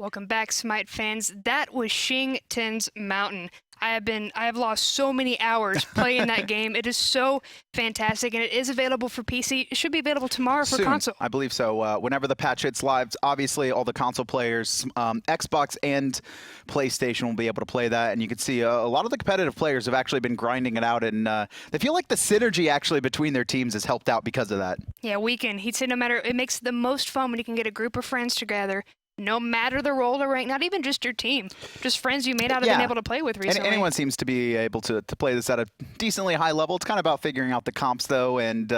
Welcome back, Smite fans. That was Xing Mountain. I have lost so many hours playing that game. It is so fantastic, and it is available for PC. It should be available tomorrow for Soon, console. I believe so. Whenever the patch hits live, obviously all the console players, Xbox and PlayStation will be able to play that, and you can see a lot of the competitive players have actually been grinding it out, and they feel like the synergy actually between their teams has helped out because of that. Yeah, Weekend. He'd say no matter, it makes the most fun when you can get a group of friends together. No matter the role or rank, not even just your team, just friends you may not have been able to play with recently. And anyone seems to be able to play this at a decently high level. It's kind of about figuring out the comps, though, and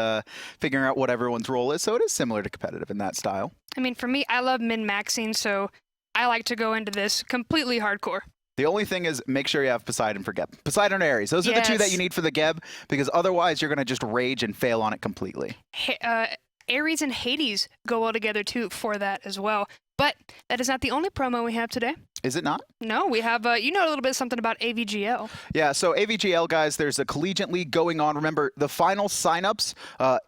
figuring out what everyone's role is. So it is similar to competitive in that style. I mean, for me, I love min-maxing, so I like to go into this completely hardcore. The only thing is make sure you have Poseidon for Geb. Poseidon or Ares. Those are the two that you need for the Geb, because otherwise you're going to just rage and fail on it completely. Ares and Hades go well together, too, for that as well. But that is not the only promo we have today. Is it not? No, we have, you know a little bit something about AVGL. Yeah, so AVGL, guys, there's a collegiate league going on. Remember, the final signups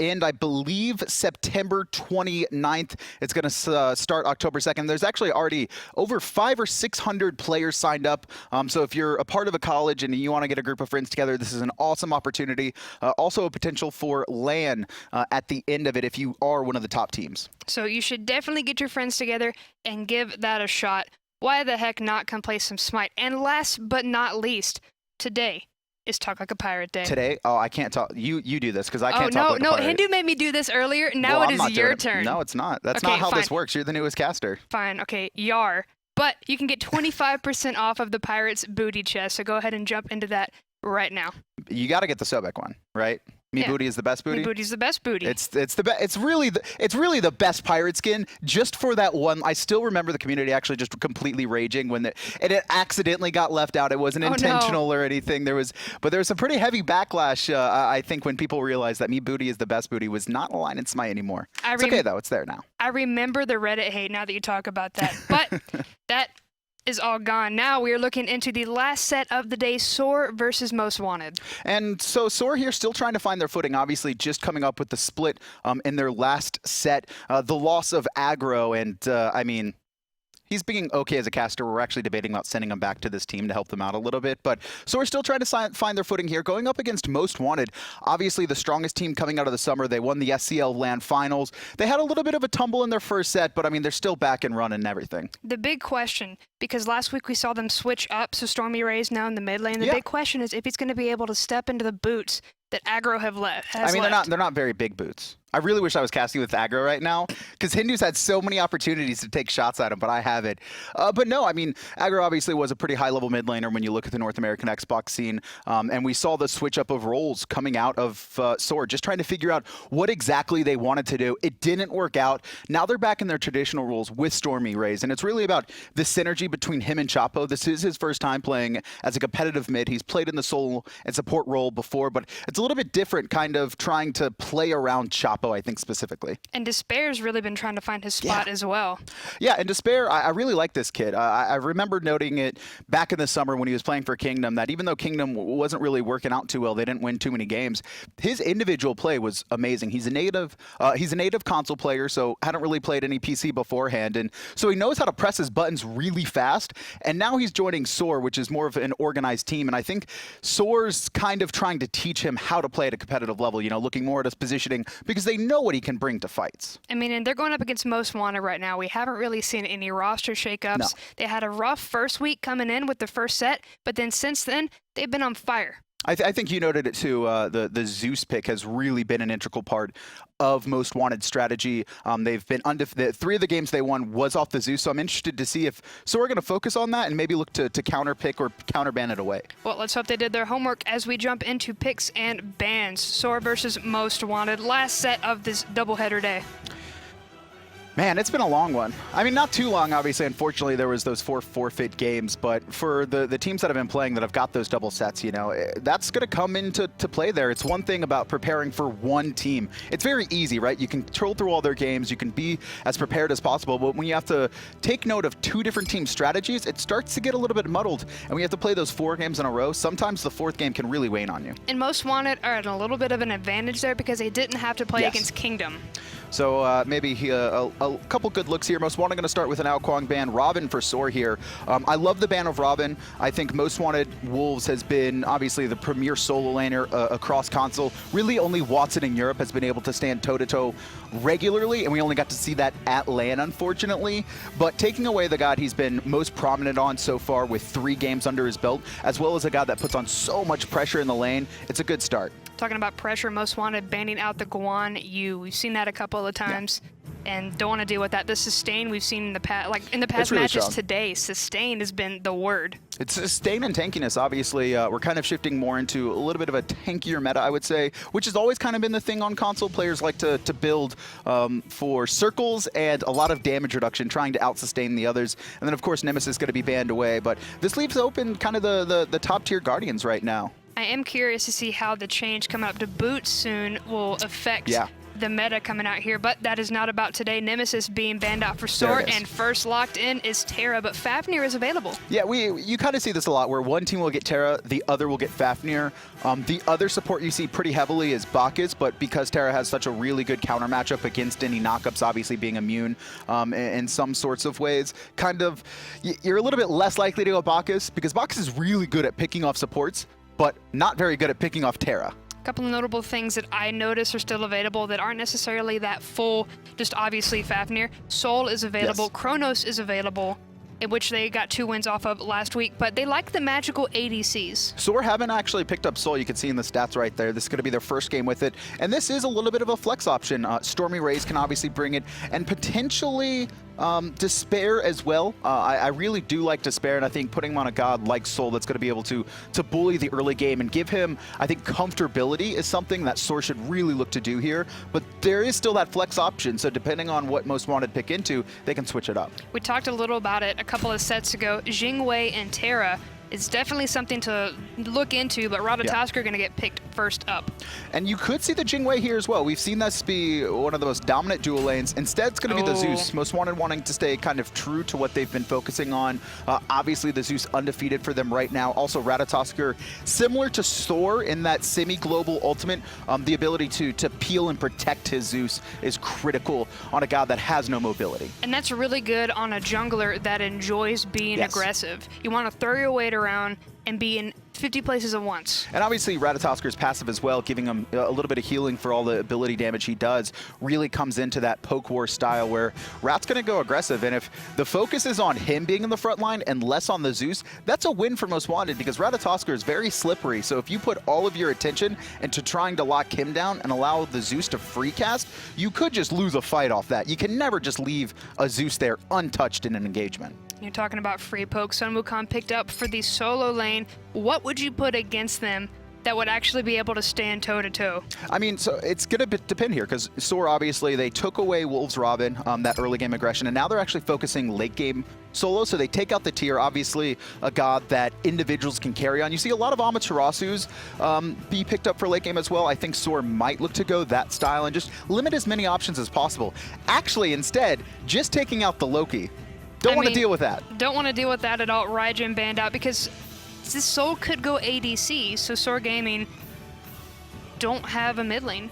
end, I believe, September 29th. It's going to start October 2nd. There's actually already over 500 or 600 players signed up. So if you're a part of a college and you want to get a group of friends together, this is an awesome opportunity. Also a potential for LAN at the end of it if you are one of the top teams. So you should definitely get your friends together and give that a shot. Why the heck not come play some Smite? And last but not least, today is Talk Like a Pirate Day. Today? Oh, I can't talk. You do this because I can't talk like a pirate. No, Hindu made me do this earlier. Now it is your turn. No, it's not. That's not how this works. You're the newest caster. Fine. Okay, Yar. But you can get 25% off of the Pirate's booty chest, so go ahead and jump into that right now. You got to get the Sobek one, right? Booty is the best booty. Booty's the best booty. It's really the best pirate skin just for that one. I still remember the community actually just completely raging when it accidentally got left out. It wasn't intentional or anything. There was some pretty heavy backlash. I think when people realized that booty is the best booty was not a line in Smite anymore. It's okay though. It's there now. I remember the Reddit hate now that you talk about that, but that is all gone. Now we are looking into the last set of the day, SoaR versus Most Wanted. And so SoaR here still trying to find their footing, obviously just coming up with the split in their last set. The loss of aggro, and I mean, he's being okay as a caster. We're actually debating about sending him back to this team to help them out a little bit. But SoaR still trying to find their footing here, going up against Most Wanted. Obviously the strongest team coming out of the summer. They won the SCL LAN finals. They had a little bit of a tumble in their first set, but I mean, they're still back and running and everything. The big question, because last week we saw them switch up, so StormyRays now in the mid lane. The big question is if he's going to be able to step into the boots that aggro have left. I mean, they're not very big boots. I really wish I was casting with aggro right now, because Hindu's had so many opportunities to take shots at him, but I haven't. But no, I mean, aggro obviously was a pretty high-level mid laner when you look at the North American Xbox scene, and we saw the switch up of roles coming out of SoaR, just trying to figure out what exactly they wanted to do. It didn't work out. Now they're back in their traditional roles with StormyRays, and it's really about the synergy between him and Chapo. This is his first time playing as a competitive mid. He's played in the solo and support role before, but it's a little bit different, kind of trying to play around Chapo, I think, specifically. And Despair's really been trying to find his spot as well. Yeah, and Despair, I really like this kid. I remember noting it back in the summer when he was playing for Kingdom, that even though Kingdom wasn't really working out too well, they didn't win too many games, his individual play was amazing. He's a native console player, so hadn't really played any PC beforehand, and so he knows how to press his buttons really fast, and now he's joining SoaR, which is more of an organized team, and I think SoaR's kind of trying to teach him how to play at a competitive level, you know, looking more at his positioning, because they know what he can bring to fights. I mean, and they're going up against Most Wanted right now. We haven't really seen any roster shakeups. No. They had a rough first week coming in with the first set, but then since then, they've been on fire. I think you noted it too. The Zeus pick has really been an integral part of Most Wanted strategy. They've been undefeated. 3 of the games they won was off the Zeus, so I'm interested to see if SoaR are going to focus on that and maybe look to counter pick or counter ban it away. Well, let's hope they did their homework as we jump into picks and bans. SoaR versus Most Wanted, last set of this doubleheader day. Man, it's been a long one. I mean, not too long, obviously. Unfortunately, there was those 4 forfeit games, but for the teams that have been playing that have got those double sets, you know, that's going to come into play there. It's one thing about preparing for one team. It's very easy, right? You can troll through all their games. You can be as prepared as possible, but when you have to take note of 2 different team strategies, it starts to get a little bit muddled, and when you have to play those 4 games in a row, sometimes the 4th game can really wane on you. And Most Wanted are at a little bit of an advantage there because they didn't have to play against Kingdom. So maybe a couple good looks here. Most Wanted going to start with an Wukong ban. Robin for SoaR here. I love the ban of Robin. I think Most Wanted Wolves has been obviously the premier solo laner across console. Really only Watson in Europe has been able to stand toe-to-toe regularly, and we only got to see that at LAN, unfortunately. But taking away the god he's been most prominent on so far with 3 games under his belt, as well as a god that puts on so much pressure in the lane, it's a good start. Talking about pressure, Most Wanted banning out the Guan Yu. We've seen that a couple of times, and don't want to deal with that. The sustain we've seen in the past, like in the past really matches strong. today, sustain has been the word. It's sustain and tankiness. Obviously, we're kind of shifting more into a little bit of a tankier meta, I would say, which has always kind of been the thing on console. Players like to build for circles and a lot of damage reduction, trying to out-sustain the others. And then, of course, Nemesis is going to be banned away. But this leaves open kind of the top-tier Guardians right now. I am curious to see how the change coming up to boots soon will affect the meta coming out here, but that is not about today. Nemesis being banned out for SoaR, and first locked in is Terra, but Fafnir is available. Yeah, you kind of see this a lot, where one team will get Terra, the other will get Fafnir. The other support you see pretty heavily is Bacchus, but because Terra has such a really good counter matchup against any knockups, obviously being immune in some sorts of ways, kind of, you're a little bit less likely to go Bacchus, because Bacchus is really good at picking off supports, but not very good at picking off Terra. A couple of notable things that I notice are still available that aren't necessarily that full, just obviously Fafnir. Sol is available, Kronos is available, in which they got 2 wins off of last week, but they like the magical ADCs. SoaR haven't actually picked up Sol. You can see in the stats right there. This is going to be their first game with it, and this is a little bit of a flex option. StormyRays can obviously bring it, and potentially Despair as well. I really do like Despair, and I think putting him on a god like Sol that's going to be able to bully the early game and give him, I think, comfortability is something that SoaR should really look to do here. But there is still that flex option, so depending on what Most Wanted pick into, they can switch it up. We talked a little about it a couple of sets ago. Jing and Terra is definitely something to look into, but Ratatoskr are going to get picked first up. And you could see the Jing here as well. We've seen this be one of the most dominant dual lanes. Instead, it's going to be the Zeus. Most Wanted wanting to stay kind of true to what they've been focusing on. Obviously, the Zeus undefeated for them right now. Also, Ratatoskr, similar to SoaR in that semi-global ultimate, the ability to peel and protect his Zeus is critical on a god that has no mobility. And that's really good on a jungler that enjoys being aggressive. You want to throw your weight around and be in 50 places at once. And obviously Ratatoskr's passive as well, giving him a little bit of healing for all the ability damage he does, really comes into that poke war style where Rat's going to go aggressive. And if the focus is on him being in the front line and less on the Zeus, that's a win for Most Wanted, because Ratatoskr is very slippery. So if you put all of your attention into trying to lock him down and allow the Zeus to free cast, you could just lose a fight off that. You can never just leave a Zeus there untouched in an engagement. You're talking about free poke. Sun Wukong picked up for the solo lane. What would you put against them that would actually be able to stand toe-to-toe? I mean, so it's going to depend here, because SoaR, obviously, they took away Wolves Robin, that early game aggression, and now they're actually focusing late game solo, so they take out the tier, obviously a god that individuals can carry on. You see a lot of Amaterasu's be picked up for late game as well. I think SoaR might look to go that style and just limit as many options as possible. Actually, instead, just taking out the Loki. Don't want to deal with that. Don't want to deal with that at all. Raijin banned out because this Sol could go ADC, so SoaR Gaming don't have a mid lane.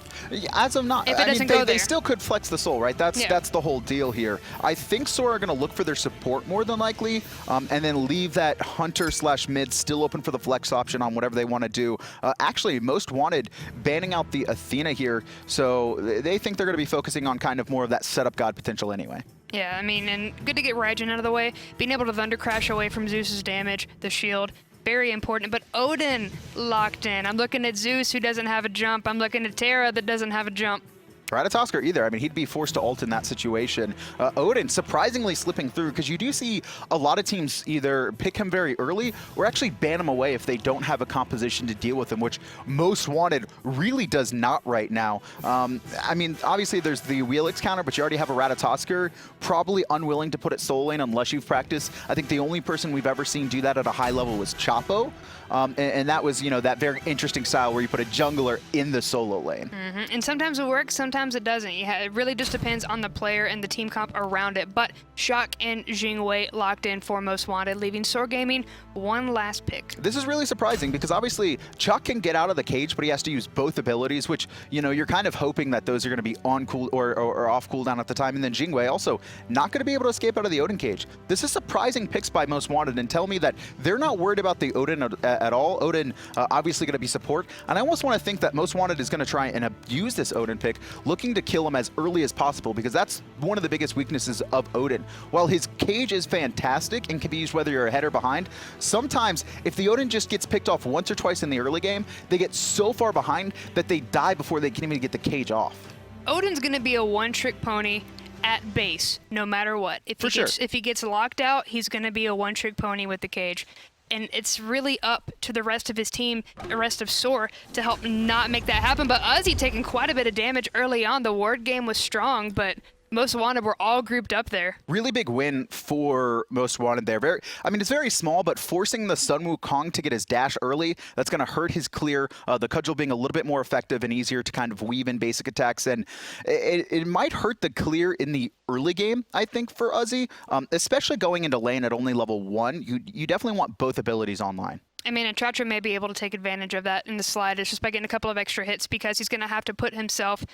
As of not, if it doesn't go there. They still could flex the Sol, right? That's the whole deal here. I think SoaR are going to look for their support more than likely, and then leave that Hunter/mid still open for the flex option on whatever they want to do. Actually, Most Wanted banning out the Athena here, so they think they're going to be focusing on kind of more of that setup god potential anyway. Yeah, I mean, and good to get Raijin out of the way. Being able to Thunder Crash away from Zeus's damage, the shield, very important. But Odin locked in. I'm looking at Zeus, who doesn't have a jump. I'm looking at Terra, that doesn't have a jump. Ratatoskr either. I mean, he'd be forced to ult in that situation. Odin surprisingly slipping through, because you do see a lot of teams either pick him very early or actually ban him away if they don't have a composition to deal with him, which Most Wanted really does not right now. I mean, obviously there's the Wheelix counter, but you already have a Ratatoskr, probably unwilling to put it solo lane unless you've practiced. I think the only person we've ever seen do that at a high level was Chapo. And that was, you know, that very interesting style where you put a jungler in the solo lane. And sometimes it works, sometimes sometimes it doesn't. It really just depends on the player and the team comp around it. But Chaac and Jing locked in for Most Wanted, leaving SoaR Gaming one last pick. This is really surprising because obviously Chaac can get out of the cage, but he has to use both abilities, which, you know, you're kind of hoping that those are going to be on cool or off cooldown at the time. And then Jing also not going to be able to escape out of the Odin cage. This is surprising picks by Most Wanted and tell me that they're not worried about the Odin at all. Odin obviously going to be support. And I almost want to think that Most Wanted is going to try and abuse this Odin pick, looking to kill him as early as possible because that's one of the biggest weaknesses of Odin. While his cage is fantastic and can be used whether you're ahead or behind, sometimes if the Odin just gets picked off once or twice in the early game, they get so far behind that they die before they can even get the cage off. Odin's going to be a one-trick pony at base, no matter what. If he gets locked out, he's going to be a one-trick pony with the cage. And it's really up to the rest of his team, the rest of SoaR, to help not make that happen. But Uzzy taking quite a bit of damage early on. The ward game was strong, but Most Wanted were all grouped up there. Really big win for Most Wanted there. It's very small, but forcing the Sun Wukong to get his dash early, that's going to hurt his clear. The cudgel being a little bit more effective and easier to kind of weave in basic attacks. And it might hurt the clear in the early game, I think, for Uzzy, especially going into lane at only level 1. You definitely want both abilities online. I mean, and Chacha may be able to take advantage of that in the slide. It's just by getting a couple of extra hits because he's going to have to put himself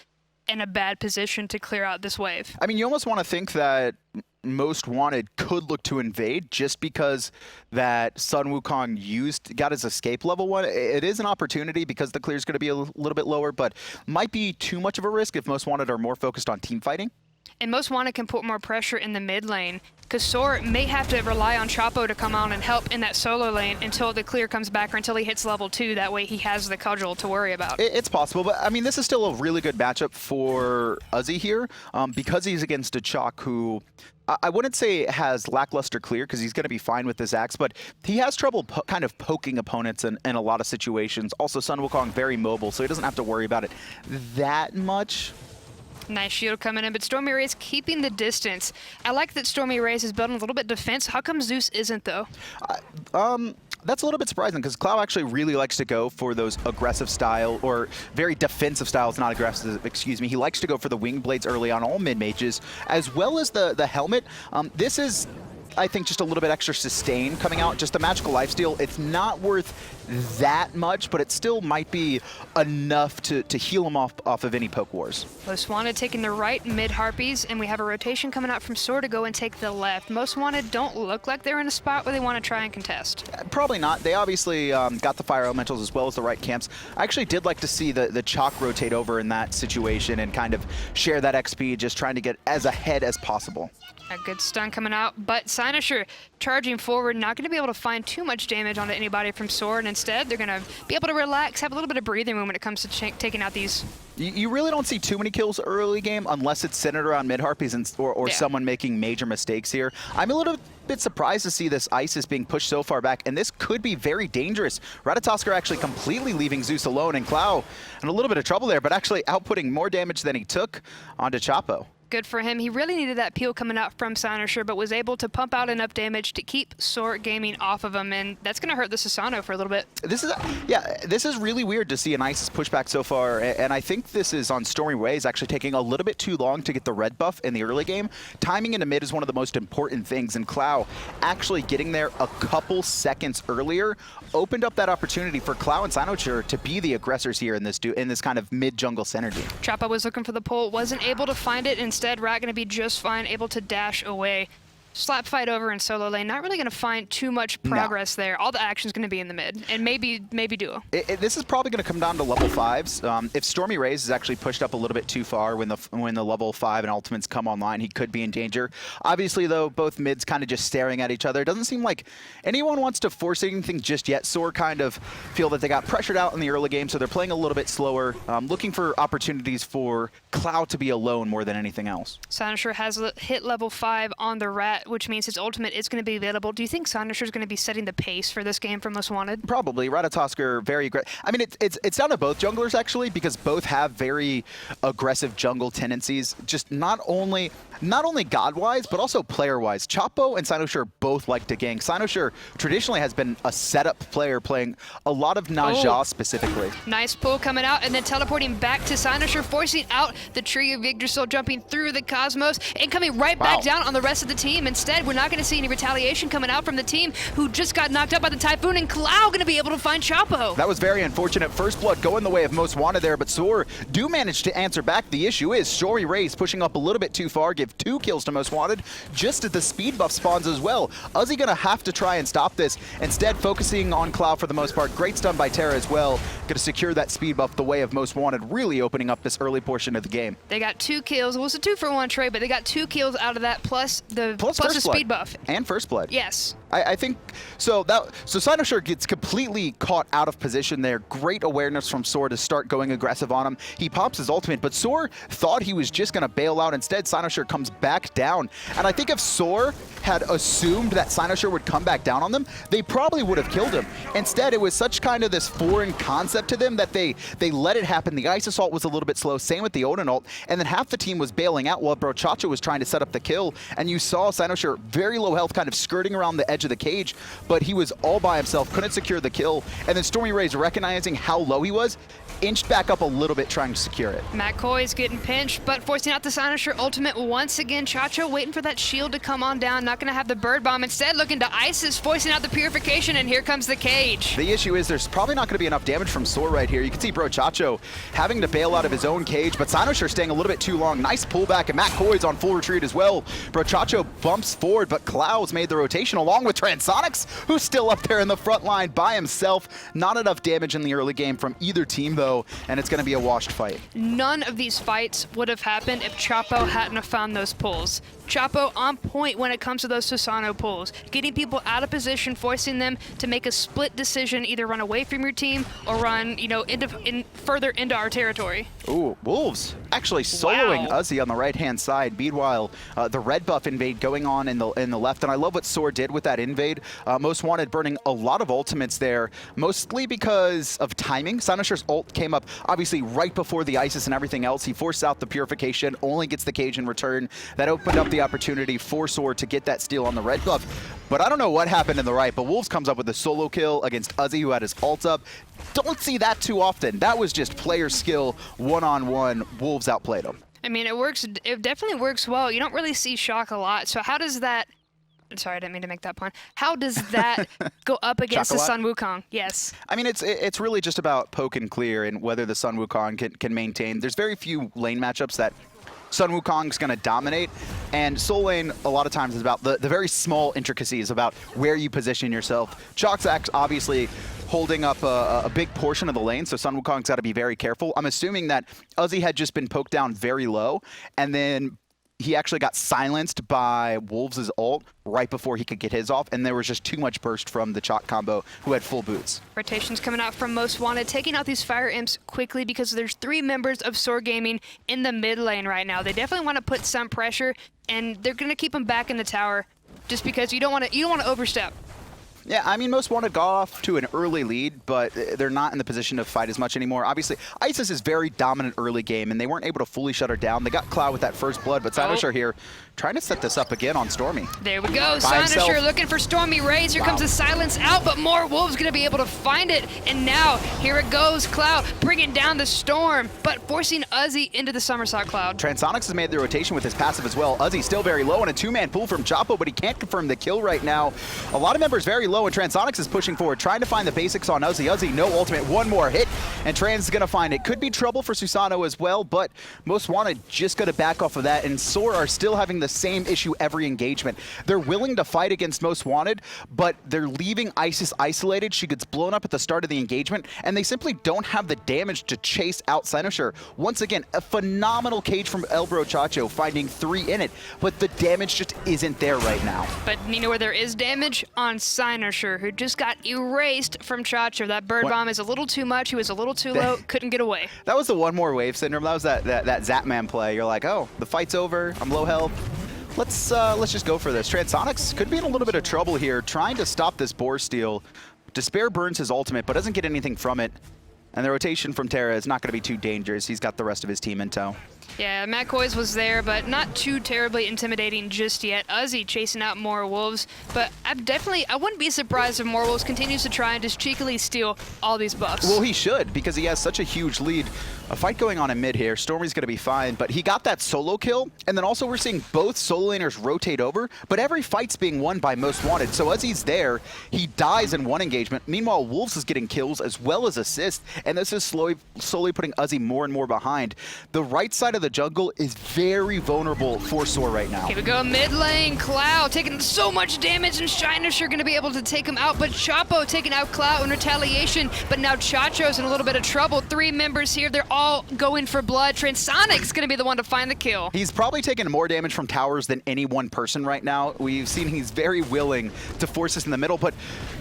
in a bad position to clear out this wave. I mean, you almost want to think that Most Wanted could look to invade just because that Sun Wukong got his escape level 1. It is an opportunity because the clear is going to be a little bit lower, but might be too much of a risk if Most Wanted are more focused on team fighting. And Most Wanted can put more pressure in the mid lane because SoaR may have to rely on Chapo to come on and help in that solo lane until the clear comes back or until he hits level 2. That way he has the cudgel to worry about. It's possible, but I mean, this is still a really good matchup for Uzzy here because he's against a Chaac who I wouldn't say has lackluster clear because he's going to be fine with his axe, but he has trouble kind of poking opponents in a lot of situations. Also, Sun Wukong very mobile, so he doesn't have to worry about it that much. Nice shield coming in, but StormyRays keeping the distance. I like that StormyRays is building a little bit defense. How come Zeus isn't, though? That's a little bit surprising because Clow actually really likes to go for those aggressive style or very defensive styles, not aggressive, excuse me. He likes to go for the wing blades early on all mid-mages, as well as the helmet. This is, I think, just a little bit extra sustain coming out. Just the magical lifesteal, it's not worth that much, but it still might be enough to heal him off of any poke wars. Most Wanted taking the right mid harpies, and we have a rotation coming out from SoaR to go and take the left. Most Wanted don't look like they're in a spot where they want to try and contest. Probably not. They obviously got the fire elementals as well as the right camps. I actually did like to see the Chaac rotate over in that situation and kind of share that XP, just trying to get as ahead as possible. A good stun coming out, but xCynosurex charging forward, not going to be able to find too much damage onto anybody from SoaR, and instead they're going to be able to relax, have a little bit of breathing room when it comes to taking out these. You really don't see too many kills early game unless it's centered around mid-harpies or someone making major mistakes here. I'm a little bit surprised to see this Isis being pushed so far back, and this could be very dangerous. Ratatoskr actually completely leaving Zeus alone, and Clow in a little bit of trouble there, but actually outputting more damage than he took onto Chapo. Good for him. He really needed that peel coming out from xCynosurex, but was able to pump out enough damage to keep SoaR Gaming off of him, and that's going to hurt the Susano for a little bit. This is really weird to see an Isis pushback so far, and I think this is on StormyRays actually taking a little bit too long to get the red buff in the early game. Timing into mid is one of the most important things, and Clow actually getting there a couple seconds earlier opened up that opportunity for Clow and xCynosurex to be the aggressors here in this kind of mid-jungle synergy. Chapo was looking for the pull, wasn't able to find it. Instead, Rat going to be just fine, able to dash away. Slap fight over in solo lane, not really going to find too much progress there. All the action's going to be in the mid, and maybe duo. This is probably going to come down to level 5s. If StormyRays is actually pushed up a little bit too far when the level 5 and ultimates come online, he could be in danger. Obviously, though, both mids kind of just staring at each other. It doesn't seem like anyone wants to force anything just yet. SoaR kind of feel that they got pressured out in the early game, so they're playing a little bit slower, looking for opportunities for Clow to be alone more than anything else. xCynosurex has hit level 5 on the Rat. that, which means his ultimate is going to be available. Do you think xCynoSure is going to be setting the pace for this game for Most Wanted? Probably. Ratatoskr, very aggressive. I mean, it's down to both junglers, actually, because both have very aggressive jungle tendencies, just not only god-wise, but also player-wise. Chapo and xCynoSure both like to gank. xCynoSure traditionally has been a setup player, playing a lot of Najah specifically. Nice pull coming out, and then teleporting back to xCynoSure, forcing out the tree of Yggdrasil, jumping through the Cosmos, and coming right back down on the rest of the team. Instead, we're not going to see any retaliation coming out from the team who just got knocked out by the Typhoon, and Clow going to be able to find Chapo. That was very unfortunate. First blood going the way of Most Wanted there, but SoaR do manage to answer back. The issue is StormyRays pushing up a little bit too far, give 2 kills to Most Wanted, just as the speed buff spawns as well. Uzzy going to have to try and stop this. Instead, focusing on Clow for the most part. Great stun by Terra as well. Going to secure that speed buff the way of Most Wanted, really opening up this early portion of the game. They got 2 kills. It was a 2-for-1 trade, but they got 2 kills out of that, plus the speed buff. And first blood. Yes. I think so. So xCynoSure gets completely caught out of position there. Great awareness from SoaR to start going aggressive on him. He pops his ultimate, but SoaR thought he was just going to bail out. Instead, xCynoSure comes back down. And I think if SoaR had assumed that xCynoSure would come back down on them, they probably would have killed him. Instead, it was such kind of this foreign concept to them that they let it happen. The Ice Assault was a little bit slow, same with the Odin ult, and then half the team was bailing out while Chaac was trying to set up the kill. And you saw xCynoSure very low health, kind of skirting around the edge of the cage, but he was all by himself, couldn't secure the kill. And then StormyRays, recognizing how low he was, inched back up a little bit trying to secure it. Koiz getting pinched, but forcing out the xCynoSure ultimate once again. Chacho waiting for that shield to come on down, not going to have the bird bomb. Instead, looking to Isis, forcing out the purification, and here comes the cage. The issue is there's probably not going to be enough damage from SoaR right here. You can see Chacho having to bail out of his own cage, but xCynoSure staying a little bit too long. Nice pullback, and Koiz on full retreat as well. Chacho bumps forward, but Cloud's made the rotation along with Transonics, who's still up there in the front line by himself. Not enough damage in the early game from either team, though, and it's going to be a washed fight. None of these fights would have happened if Chapo hadn't have found those pulls. Chapo on point when it comes to those Susano pulls, getting people out of position, forcing them to make a split decision, either run away from your team or run, further into our territory. Ooh, Wolves actually soloing Uzzy on the right-hand side. Meanwhile, the red buff invade going on in the left, and I love what SoaR did with that invade. Most Wanted burning a lot of ultimates there, mostly because of timing. xCynosure's ult came up obviously right before the Isis and everything else. He forced out the purification, only gets the cage in return. That opened up the opportunity for SoaR to get that steal on the red buff. But I don't know what happened in the right, but Wolves comes up with a solo kill against Uzzy, who had his ult up. Don't see that too often. That was just player skill, one-on-one. Wolves outplayed him. I mean, it definitely works well. You don't really see Chaac a lot, so how does that... Sorry, I didn't mean to make that pun. How does that go up against the Sun Wukong? Yes. I mean, it's really just about poke and clear and whether the Sun Wukong can maintain. There's very few lane matchups that Sun Wukong's going to dominate, and Soul Lane a lot of times is about the very small intricacies about where you position yourself. Chaac's obviously holding up a big portion of the lane, so Sun Wukong's got to be very careful. I'm assuming that Uzzy had just been poked down very low, and then he actually got silenced by Wolves' ult right before he could get his off, and there was just too much burst from the Chaac combo, who had full boots. Rotations coming out from Most Wanted, taking out these Fire Imps quickly because there's 3 members of SoaR Gaming in the mid lane right now. They definitely want to put some pressure, and they're going to keep them back in the tower just because you don't want to overstep. Yeah, I mean, Most Wanted got off to an early lead, but they're not in the position to fight as much anymore. Obviously, Isis is very dominant early game, and they weren't able to fully shut her down. They got Cloud with that first blood, but xCynoSure here trying to set this up again on Stormy. There we go. xCynoSure looking for StormyRays. Here comes the silence out, but MOR Wolves going to be able to find it. And now, here it goes. Cloud bringing down the storm, but forcing Uzzy into the somersault Cloud. Transonics has made the rotation with his passive as well. Uzzy still very low on a 2-man pull from Chapo, but he can't confirm the kill right now. A lot of members very low, and Transonics is pushing forward, trying to find the basics on Uzzy. Uzzy, no ultimate, one more hit, and Trans is going to find it. Could be trouble for Susano as well, but Most Wanted just going to back off of that, and SoaR are still having the same issue every engagement. They're willing to fight against Most Wanted, but they're leaving Isis isolated. She gets blown up at the start of the engagement, and they simply don't have the damage to chase out xCynoSure. Once again, a phenomenal cage from Chacho, finding 3 in it, but the damage just isn't there right now. But you know where there is damage? On xCynoSure, who just got erased from Chacho. That bird bomb is a little too much. He was a little too low. Couldn't get away. That was the one more wave syndrome. That was that Zapman play. You're like, oh, the fight's over. I'm low health. let's just go for this. Transonics could be in a little bit of trouble here, trying to stop this Boar Steal. Despair burns his ultimate, but doesn't get anything from it. And the rotation from Terra is not going to be too dangerous. He's got the rest of his team in tow. Yeah, Koiz was there, but not too terribly intimidating just yet. Uzzy chasing out MOR Wolves, but I wouldn't be surprised if MOR Wolves continues to try and just cheekily steal all these buffs. Well, he should, because he has such a huge lead. A fight going on in mid here. Stormy's going to be fine, but he got that solo kill, and then also we're seeing both solo laners rotate over, but every fight's being won by Most Wanted. So Uzzy's there, he dies in one engagement. Meanwhile, Wolves is getting kills as well as assists, and this is slowly putting Uzzy more and more behind. The right side of the jungle is very vulnerable for SoaR right now. Here we go, mid lane, Clow taking so much damage, and xCynosurex going to be able to take him out, but Chapo taking out Clow in retaliation, but now Chacho's in a little bit of trouble. 3 members here, they're all going for blood. Transonics going to be the one to find the kill. He's probably taken more damage from towers than any one person right now. We've seen he's very willing to force us in the middle, but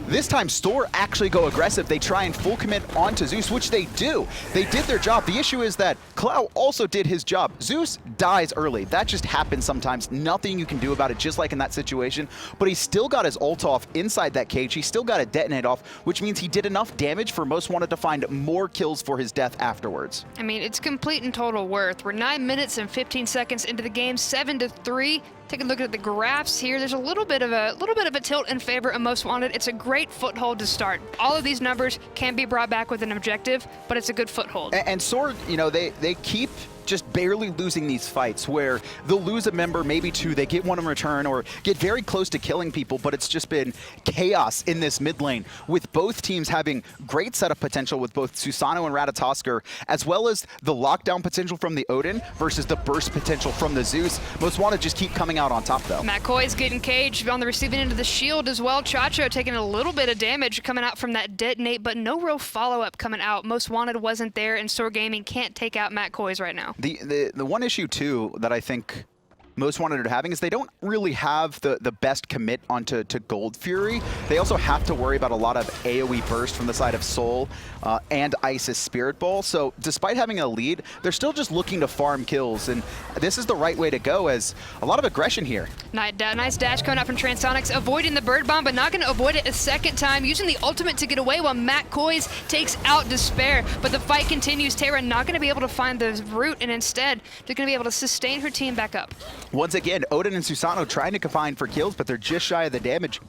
this time SoaR actually go aggressive. They try and full commit onto Zeus, which they do. They did their job. The issue is that Clow also did his job. Zeus dies early. That just happens sometimes. Nothing you can do about it, just like in that situation. But he still got his ult off inside that cage. He still got a detonate off, which means he did enough damage for Most Wanted to find more kills for his death afterwards. I mean, it's complete and total worth. We're 9 minutes and 15 seconds into the game, 7-3. Take a look at the graphs here. There's a little bit of a tilt in favor of Most Wanted. It's a great foothold to start. All of these numbers can be brought back with an objective, but it's a good foothold. And SoaR, you know, they keep just barely losing these fights where they'll lose a member, maybe 2, they get 1 in return, or get very close to killing people, but it's just been chaos in this mid lane, with both teams having great setup potential with both Susano and Ratatoskr, as well as the lockdown potential from the Odin versus the burst potential from the Zeus. Most Wanted just keep coming out on top, though. Koiz getting caged on the receiving end of the shield as well. Chacho taking a little bit of damage coming out from that detonate, but no real follow-up coming out. Most Wanted wasn't there, and SoaR Gaming can't take out Koiz right now. The one issue, too, that I think Most Wanted are having is they don't really have the best commit onto Gold Fury. They also have to worry about a lot of AoE burst from the side of Soul and Isis Spirit Ball. So despite having a lead, they're still just looking to farm kills, and this is the right way to go, as a lot of aggression here. Nice dash coming out from Transonics, avoiding the bird bomb, but not going to avoid it a second time, using the ultimate to get away while Koiz takes out Despair. But the fight continues. Terra not going to be able to find the root, and instead they're going to be able to sustain her team back up. Once again, Odin and Susano trying to combine for kills, but they're just shy of the damage.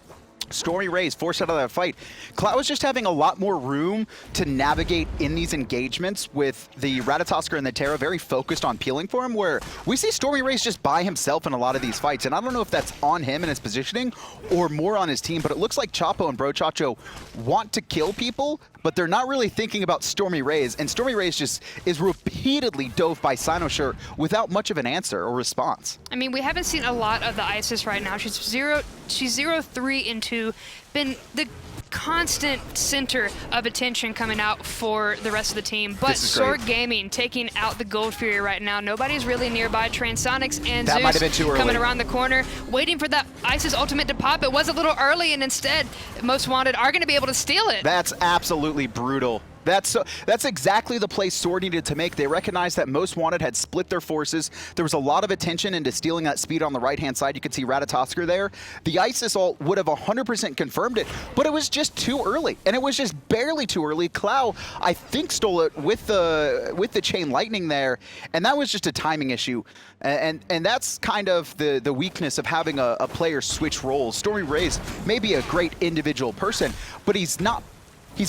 StormyRays forced out of that fight. Cloud is just having a lot more room to navigate in these engagements, with the Ratatoskr and the Terra very focused on peeling for him, where we see StormyRays just by himself in a lot of these fights. And I don't know if that's on him and his positioning or more on his team, but it looks like Chapo and Chacho want to kill people, but they're not really thinking about StormyRays, and StormyRays just is repeatedly dove by xCynosurex without much of an answer or response. I mean, we haven't seen a lot of the Isis right now. She's 0-3 and 2, been the constant center of attention coming out for the rest of the team. But SoaR Gaming taking out the Gold Fury right now. Nobody's really nearby. Transonics and that Zeus might have been too early. Coming around the corner, waiting for that Isis ultimate to pop. It was a little early, and instead, Most Wanted are going to be able to steal it. That's absolutely brutal. That's exactly the play SoaR needed to make. They recognized that Most Wanted had split their forces. There was a lot of attention into stealing that speed on the right-hand side. You could see Ratatoskr there. The Isis ult would have 100% confirmed it, but it was just too early, and it was just barely too early. Clow, I think, stole it with the chain lightning there, and that was just a timing issue. And that's kind of the weakness of having a player switch roles. StormyRays may be a great individual person, but he's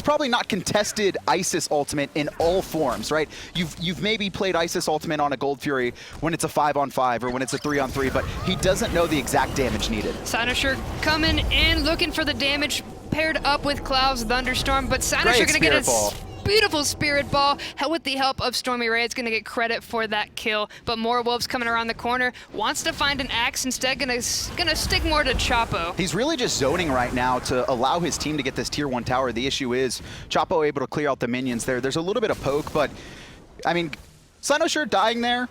probably not contested Isis Ultimate in all forms, right? You've maybe played Isis Ultimate on a Gold Fury when it's a 5-on-5 or when it's a 3-on-3, but he doesn't know the exact damage needed. xCynosurex coming in, looking for the damage, paired up with Cloud's Thunderstorm, but xCynosurex gonna get a beautiful Spirit Ball with the help of StormyRays. Gonna get credit for that kill, but MOR Wolves coming around the corner, wants to find an axe, instead gonna stick more to Chapo. He's really just zoning right now to allow his team to get this tier 1 tower. The issue is Chapo able to clear out the minions there. There's a little bit of poke, but I mean, xCynosurex dying there,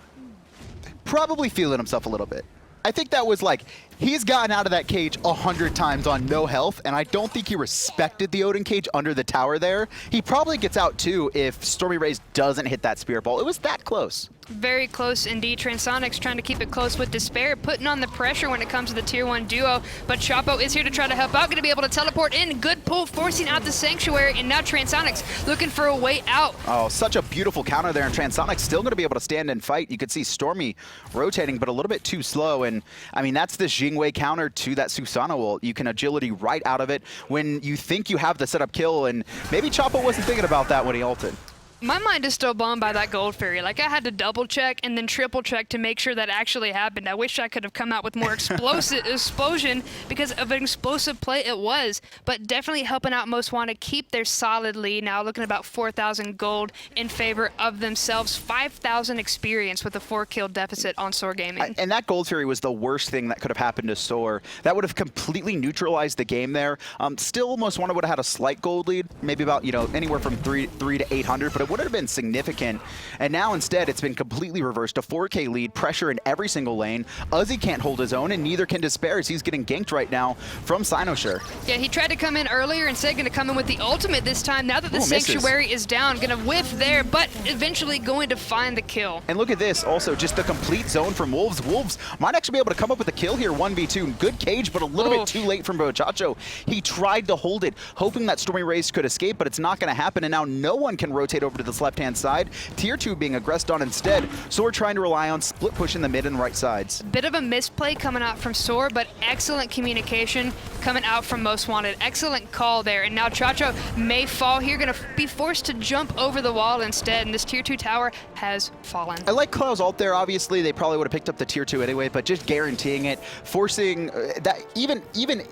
probably feeling himself a little bit. I think that was like, he's gotten out of that cage 100 times on no health, and I don't think he respected the Odin cage under the tower there. He probably gets out too if StormyRays doesn't hit that Spirit Ball. It was that close. Very close indeed. Transonics trying to keep it close with Despair, putting on the pressure when it comes to the tier 1 duo. But Chapo is here to try to help out, going to be able to teleport in. Good pull, forcing out the Sanctuary, and now Transonics looking for a way out. Oh, such a beautiful counter there, and Transonics still going to be able to stand and fight. You could see Stormy rotating, but a little bit too slow. And I mean, that's the Jingwei counter to that Susano ult. You can agility right out of it when you think you have the setup kill, and maybe Chapo wasn't thinking about that when he ulted. My mind is still blown by that Gold Fairy. Like, I had to double check and then triple check to make sure that actually happened. I wish I could have come out with more explosion because of an explosive play it was. But definitely helping out Most Wanted keep their solid lead. Now looking at about 4,000 gold in favor of themselves. 5,000 experience with a 4-kill deficit on SoaR Gaming. And that Gold Fairy was the worst thing that could have happened to SoaR. That would have completely neutralized the game there. Still, Most Wanted would have had a slight gold lead, maybe about, you know, anywhere from 3 to 800, but it would have been significant. And now instead it's been completely reversed. A 4K lead, pressure in every single lane. Uzzy can't hold his own, and neither can Despair as he's getting ganked right now from xCynosurex. Yeah, he tried to come in earlier, instead going to come in with the ultimate this time. Now that the Sanctuary is down, going to whiff there, but eventually going to find the kill. And look at this, also just the complete zone from Wolves. Wolves might actually be able to come up with a kill here, 1v2. Good cage, but a little bit too late from Bochacho. He tried to hold it, hoping that StormyRays could escape, but it's not going to happen, and now no one can rotate over to this left-hand side. Tier 2 being aggressed on instead. SoaR trying to rely on split push in the mid and right sides. Bit of a misplay coming out from SoaR, but excellent communication coming out from Most Wanted. Excellent call there, and now Chacho may fall here, going to be forced to jump over the wall instead, and this tier 2 tower has fallen. I like Clow's ult there. Obviously, they probably would have picked up the tier 2 anyway, but just guaranteeing it, forcing that even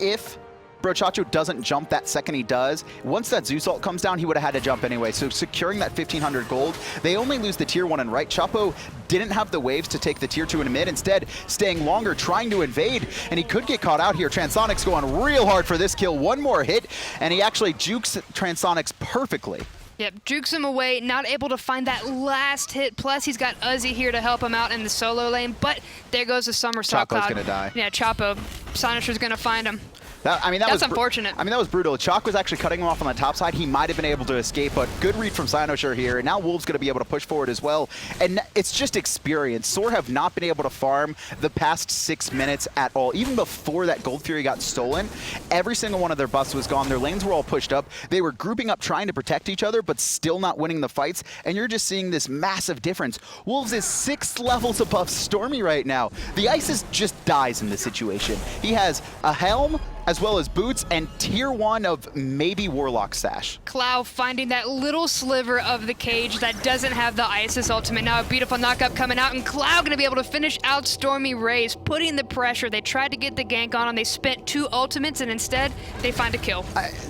if Bochacho doesn't jump that second he does, once that Zeus ult comes down, he would have had to jump anyway. So securing that 1,500 gold, they only lose the tier 1 and right. Chapo didn't have the waves to take the tier 2 in mid, instead staying longer, trying to invade, and he could get caught out here. Transonics going real hard for this kill. One more hit, and he actually jukes Transonics perfectly. Yep, jukes him away, not able to find that last hit. Plus, he's got Uzzy here to help him out in the solo lane, but there goes the somersault cloud. Chapo's gonna die. Yeah, Chapo. Xcynosure's gonna find him. That's unfortunate. I mean, that was brutal. Chaac was actually cutting him off on the top side. He might have been able to escape, but good read from xCynosurex here. And now Wolves going to be able to push forward as well. And it's just experience. SoaR have not been able to farm the past 6 minutes at all. Even before that Gold Fury got stolen, every single one of their buffs was gone. Their lanes were all pushed up. They were grouping up trying to protect each other, but still not winning the fights. And you're just seeing this massive difference. Wolves is 6 levels above Stormy right now. The Isis just dies in this situation. He has a helm, as well as boots, and tier 1 of maybe Warlock Sash. Clow finding that little sliver of the cage that doesn't have the Isis ultimate. Now a beautiful knockup coming out, and Clow gonna be able to finish out StormyRays, putting the pressure. They tried to get the gank on him. They spent 2 ultimates, and instead, they find a kill.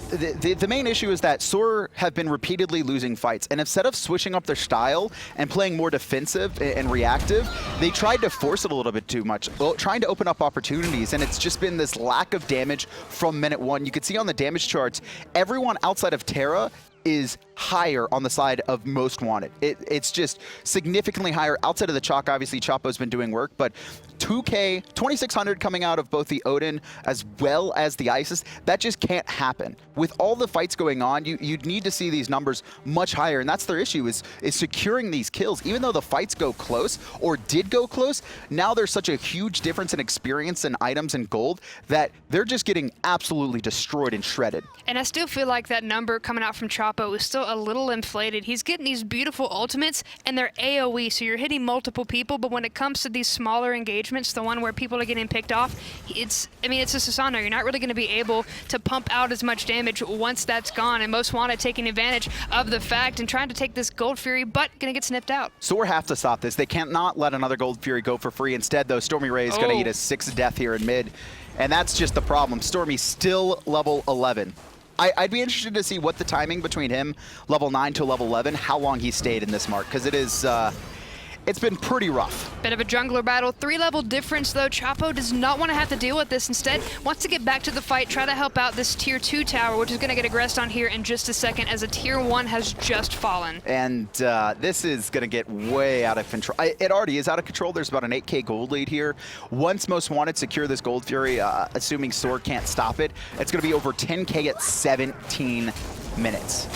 The main issue is that SoaR have been repeatedly losing fights, and instead of switching up their style and playing more defensive and reactive, they tried to force it a little bit too much, trying to open up opportunities, and it's just been this lack of damage from minute 1. You can see on the damage charts, everyone outside of Terra is higher on the side of Most Wanted. It's just significantly higher. Outside of the Chaac, obviously Chapo's been doing work, but 2K, 2,600 coming out of both the Odin as well as the Isis, that just can't happen. With all the fights going on, you'd need to see these numbers much higher, and that's their issue, is securing these kills. Even though the fights go close, or did go close, now there's such a huge difference in experience and items and gold that they're just getting absolutely destroyed and shredded. And I still feel like that number coming out from Chapo is still a little inflated. He's getting these beautiful ultimates, and they're AoE, so you're hitting multiple people, but when it comes to these smaller engagements, the one where people are getting picked off, it's a Susano. You're not really going to be able to pump out as much damage once that's gone, and Most Wanted taking advantage of the fact and trying to take this Gold Fury, but going to get snipped out. SoaR have to stop this. They can't not let another Gold Fury go for free. Instead, though, StormyRays is going to eat a 6th death here in mid, and that's just the problem. Stormy still level 11. I'd be interested to see what the timing between him, level 9 to level 11, how long he stayed in this mark, because it is, it's been pretty rough. Bit of a jungler battle. 3-level difference, though. Chapo does not want to have to deal with this. Instead, wants to get back to the fight, try to help out this tier 2 tower, which is going to get aggressed on here in just a second, as a tier 1 has just fallen. And this is going to get way out of control. It already is out of control. There's about an 8K gold lead here. Once Most Wanted secure this Gold Fury, assuming SoaR can't stop it, it's going to be over 10K at 17 minutes.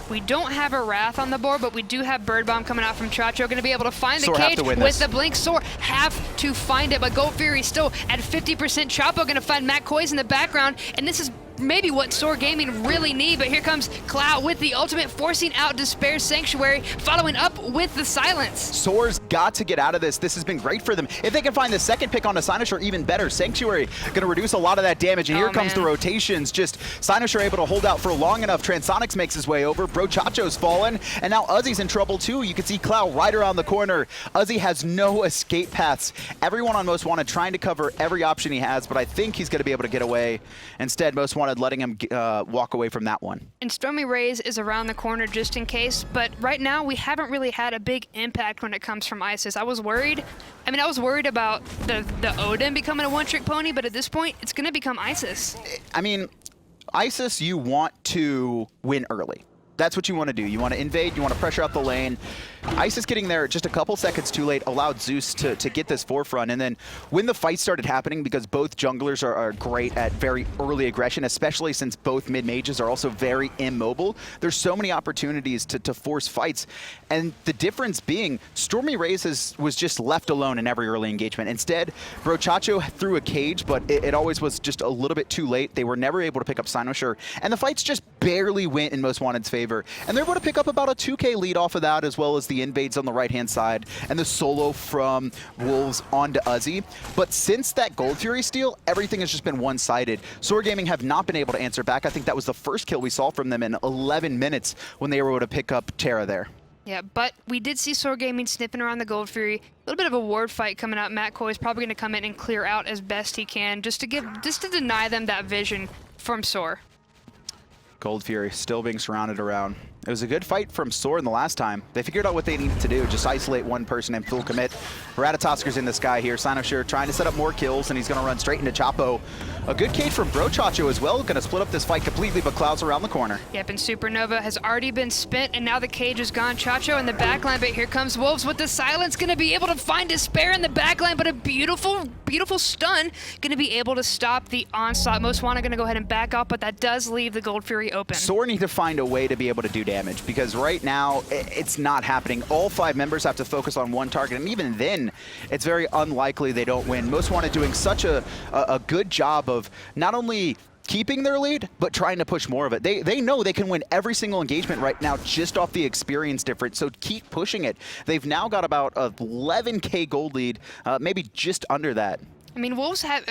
We don't have a Wrath on the board, but we do have Bird Bomb coming out from Chaac. Going to be able to find the SoaR have cage to win with this. the blink. SoaR have to find it, but Gold Fury still at 50%. Chapo going to find Matt Koiz in the background, and this is maybe what SoaR Gaming really need, but here comes Clow with the ultimate, forcing out Despair's Sanctuary, following up with the silence. SoaR's got to get out of this. This has been great for them. If they can find the second pick on a xCynoSure, even better. Sanctuary going to reduce a lot of that damage, and here comes the rotations. Just xCynoSure able to hold out for long enough. Transonics makes his way over. Brochacho's fallen, and now Uzzy's in trouble too. You can see Clow right around the corner. Uzzy has no escape paths. Everyone on Most Wanted trying to cover every option he has, but I think he's going to be able to get away. Instead, Most Wanted letting him walk away from that one. And StormyRays is around the corner just in case, but right now we haven't really had a big impact when it comes from ISIS. I was worried. I mean, I was worried about the Odin becoming a one-trick pony, but at this point, it's going to become ISIS. I mean, ISIS, you want to win early. That's what you want to do. You want to invade, you want to pressure out the lane. ISIS getting there just a couple seconds too late allowed Zeus to get this forefront. And then when the fight started happening, because both junglers are great at very early aggression, especially since both mid-mages are also very immobile, there's so many opportunities to force fights. And the difference being, StormyRays was just left alone in every early engagement. Instead, Brochacho threw a cage, but it always was just a little bit too late. They were never able to pick up xCynoSure, and the fights just barely went in Most Wanted's favor. And they're able to pick up about a 2K lead off of that, as well as the invades on the right-hand side and the solo from Wolves onto Uzzy. But since that Gold Fury steal, everything has just been one-sided. SoaR Gaming have not been able to answer back. I think that was the first kill we saw from them in 11 minutes when they were able to pick up Terra there. Yeah, but we did see SoaR Gaming sniffing around the Gold Fury. A little bit of a ward fight coming up. Matt Koiz is probably going to come in and clear out as best he can, just to deny them that vision from SoaR. Gold Fury still being surrounded around. It was a good fight from SoaR in the last time. They figured out what they needed to do, just isolate one person and full commit. Ratatoskr's in the sky here. xCynoSure trying to set up more kills, and he's going to run straight into Chapo. A good cage from Brochacho as well. Going to split up this fight completely, but Cloud's around the corner. Yep, and Supernova has already been spent, and now the cage is gone. Chacho in the backline, but here comes Wolves with the silence. Going to be able to find Despair in the backline, but a beautiful, beautiful stun. Going to be able to stop the onslaught. Most Wanted going to go ahead and back off, but that does leave the Gold Fury open. SoaR need to find a way to be able to do damage, because right now it's not happening. All 5 members have to focus on one target, and even then it's very unlikely they don't win. Most Wanted doing such a good job of not only keeping their lead, but trying to push more of it. They know they can win every single engagement right now just off the experience difference, so keep pushing it. They've now got about a 11K gold lead, maybe just under that. I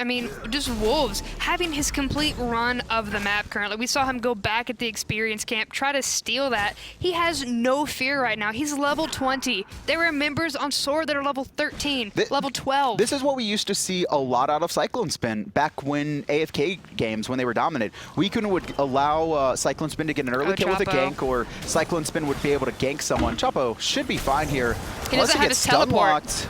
mean, just Wolves having his complete run of the map currently. We saw him go back at the experience camp, try to steal that. He has no fear right now. He's level 20. There are members on SoaR that are level 13, level 12. This is what we used to see a lot out of Cyclone Spin back when AFK games, when they were dominant. Weekend would allow Cyclone Spin to get an early kill with a gank, or Cyclone Spin would be able to gank someone. Chapo should be fine here. He doesn't have his teleport.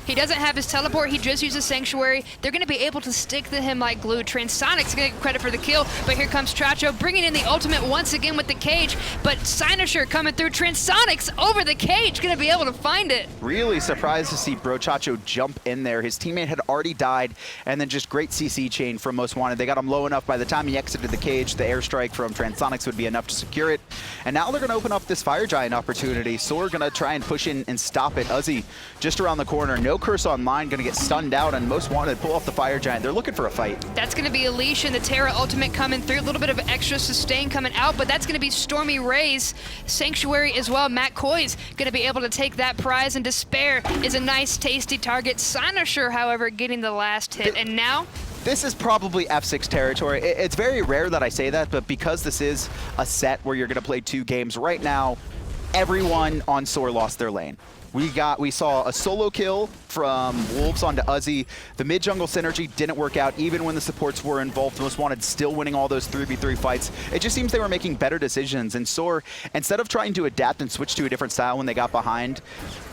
He doesn't have his teleport, he just uses Sanctuary. They're going to be able to stick to him like glue. Transonics going to get credit for the kill, but here comes Chacho bringing in the ultimate once again with the cage, but xCynoSure coming through. Transonics over the cage, going to be able to find it. Really surprised to see Brochacho jump in there. His teammate had already died, and then just great CC chain from Most Wanted. They got him low enough by the time he exited the cage, the airstrike from Transonics would be enough to secure it. And now they're going to open up this Fire Giant opportunity. SoaR going to try and push in and stop it. Uzzy just around the corner. No curse online, going to get stunned out, and Most Wanted pull off the Fire Giant. They're looking for a fight. That's going to be Alicia and the Terra ultimate coming through. A little bit of extra sustain coming out, but that's going to be StormyRays. Sanctuary as well. Matt Koiz going to be able to take that prize, and Despair is a nice, tasty target. xCynoSure, however, getting the last hit, and now this is probably F6 territory. It's very rare that I say that, but because this is a set where you're going to play 2 games right now, everyone on SoaR lost their lane. We saw a solo kill from Wolves onto Uzzy. The mid-jungle synergy didn't work out even when the supports were involved. Most Wanted still winning all those 3v3 fights. It just seems they were making better decisions. And SoaR, instead of trying to adapt and switch to a different style when they got behind,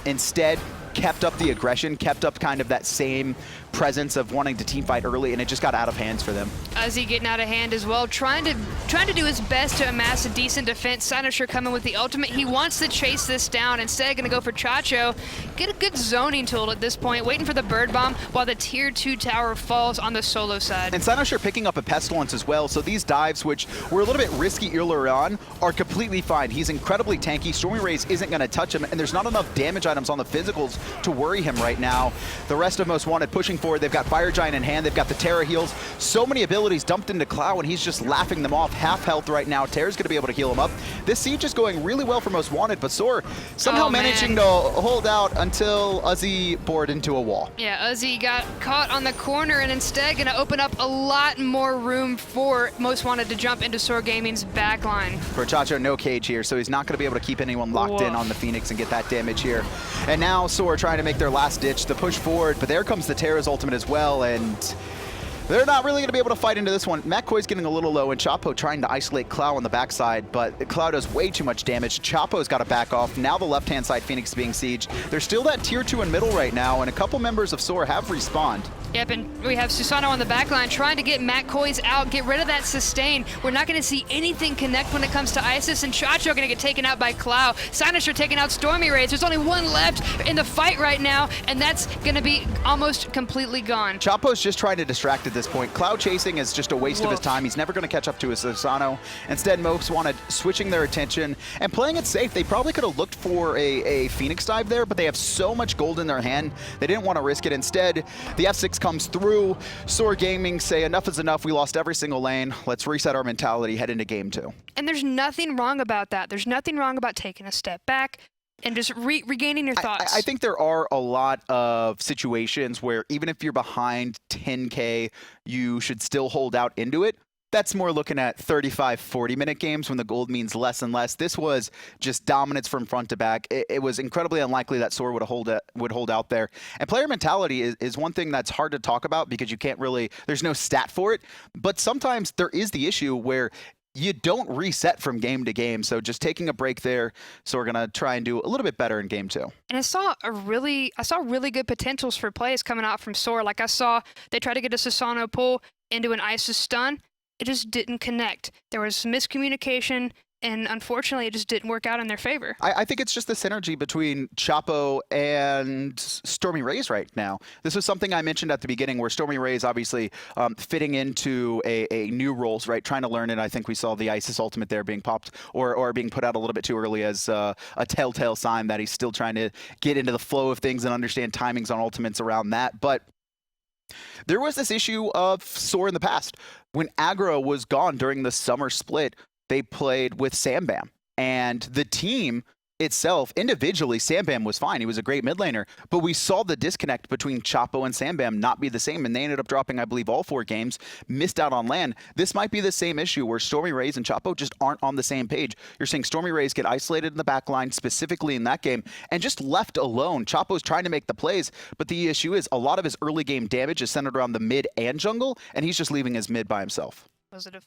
instead kept up the aggression, kept up kind of that same presence of wanting to team fight early, and it just got out of hands for them. Uzzy getting out of hand as well, trying to do his best to amass a decent defense. xCynosurex coming with the ultimate. He wants to chase this down. Instead, going to go for Chaac. Get a good zoning tool at this point, waiting for the bird bomb while the tier 2 tower falls on the solo side. And xCynosurex picking up a pestilence as well, so these dives, which were a little bit risky earlier on, are completely fine. He's incredibly tanky. StormyRays isn't going to touch him, and there's not enough damage items on the physicals to worry him right now. The rest of Most Wanted pushing forward. They've got Fire Giant in hand. They've got the Terra heals. So many abilities dumped into Clow, and he's just laughing them off. Half health right now. Terra's going to be able to heal him up. This siege is going really well for Most Wanted, but SoaR somehow managing to hold out until Uzzy bored into a wall. Yeah, Uzzy got caught on the corner and instead going to open up a lot more room for Most Wanted to jump into SoaR Gaming's backline. For Chaac, no cage here, so he's not going to be able to keep anyone locked in on the Phoenix and get that damage here. And now SoaR trying to make their last ditch to push forward, but there comes the Terra's ultimate as well, and they're not really going to be able to fight into this one. Koiz getting a little low, and Chapo trying to isolate Clow on the backside, but Clow does way too much damage. Chapo's got to back off. Now the left-hand side Phoenix is being sieged. There's still that tier 2 in middle right now, and a couple members of SoaR have respawned. Yep, and we have Susano on the backline trying to get Koiz out, get rid of that sustain. We're not going to see anything connect when it comes to Isis, and Chaac going to get taken out by Clow. xCynosurex taking out StormyRays. There's only one left in the fight right now, and that's going to be almost completely gone. Chapo's just trying to distract at this point. Clow chasing is just a waste of his time. He's never going to catch up to his Susano. Instead, Most Wanted switching their attention and playing it safe. They probably could have looked for a Phoenix dive there, but they have so much gold in their hand, they didn't want to risk it. Instead, the F6 comes through. SoaR Gaming say enough is enough. We lost every single lane. Let's reset our mentality, head into game 2. And there's nothing wrong about that. There's nothing wrong about taking a step back and just regaining your thoughts. I think there are a lot of situations where even if you're behind 10K, you should still hold out into it. That's more looking at 35, 40-minute games when the gold means less and less. This was just dominance from front to back. It was incredibly unlikely that SoaR would hold out there. And player mentality is one thing that's hard to talk about because you can't really, there's no stat for it. But sometimes there is the issue where you don't reset from game to game. So just taking a break there. So we're going to try and do a little bit better in game 2. And I saw really good potentials for plays coming out from SoaR. Like I saw they tried to get a Susano pull into an Isis stun. It just didn't connect. There was miscommunication, and unfortunately, it just didn't work out in their favor. I think it's just the synergy between Chapo and StormyRays right now. This was something I mentioned at the beginning where StormyRays obviously fitting into a new roles, right? Trying to learn it. I think we saw the Isis ultimate there being popped or being put out a little bit too early as a telltale sign that he's still trying to get into the flow of things and understand timings on ultimates around that. But there was this issue of SoaR in the past. When aggro was gone during the summer split, they played with Sambam. And the team itself, individually, Sambam was fine. He was a great mid laner. But we saw the disconnect between Chapo and Sambam not be the same. And they ended up dropping, I believe, all 4 games, missed out on LAN. This might be the same issue where StormyRays and Chapo just aren't on the same page. You're seeing StormyRays get isolated in the back line, specifically in that game, and just left alone. Chapo's trying to make the plays, but the issue is a lot of his early game damage is centered around the mid and jungle, and he's just leaving his mid by himself. Positive.